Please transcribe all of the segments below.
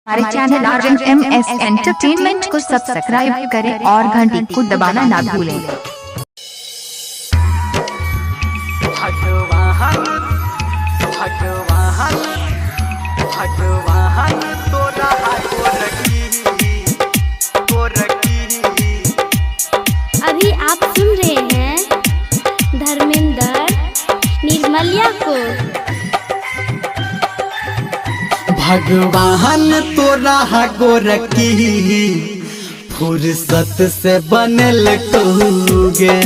हमारे channel RMS entertainment को subscribe करें और घंटी को दबाना ना भूलें। अभी आप सुन रहे हैं धर्मेंद्र निर्मलिया को। भगवान तोरा गोरकी फुर्सत से बनल कहूगे।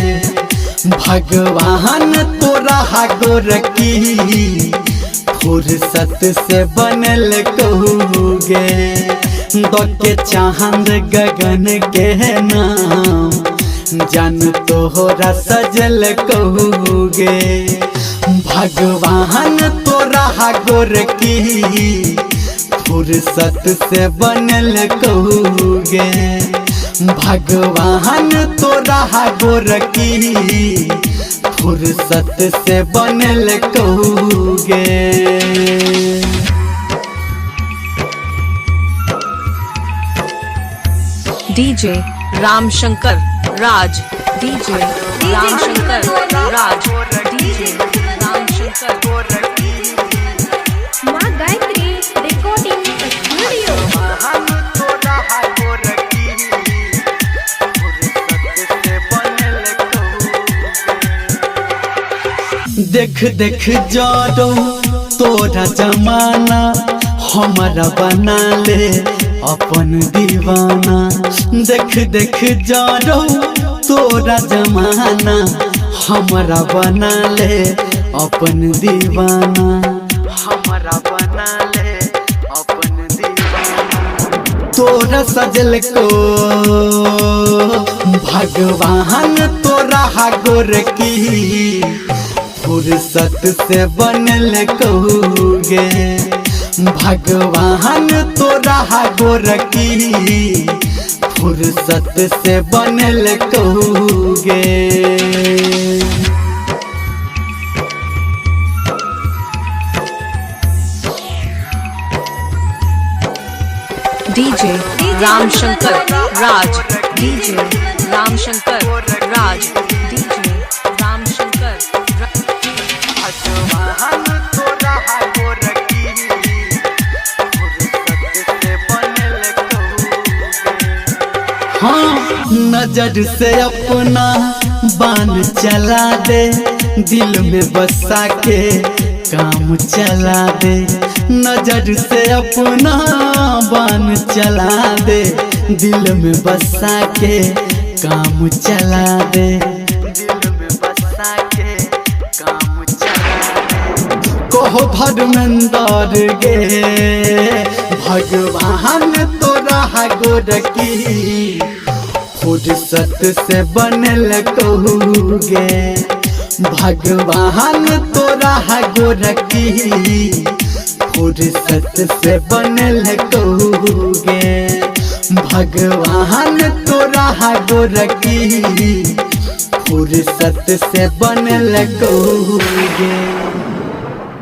भगवान तोरा गोरकी फुर्सत से बनल कहूगे। के चांद गगन के नाम जान तोहरा सजल कहूगे। भगवान तोरा गोरकी फुर्सत से बनल कहूगे। भगवान तोरा गोरकी फुर्सत से बनल कहूगे। डीजे रामशंकर राज, डीजे रामशंकर राज, डीजे रामशंकर। माँ गायत्री रिकॉर्डिंग स्टूडियो। देख देख जादो तोरा जमाना हमारा बना ले अपन दीवाना। देख देख जादो तोरा जमाना हमारा बना ले अपन दीवाना। हमारा बना ले अपन दीवाना। तोरा सजल को भगवान तोरा गोरकी फुर्सत से बनल कहूगे। भगवान तोरा गोरकी फुर्सत से बनल कहूगे। डीजे रामशंकर राज, डीजे रामशंकर राज, डीजे रामशंकर। हाँ नजर से अपना बान चला दे, दिल में बसा के काम चला दे। नजर से अपना बान चला दे, दिल में बसा के काम चला दे। दिल में बसा के काम चला दे। कहो धर्मेंद्र गे भगवान तोरा गोरकी फुर्सत से बनल कहूगे। भगवान तोरा गोरकी फुर्सत से बनल कहूगे। भगवान तोरा गोरकी फुर्सत से बनल कहूगे।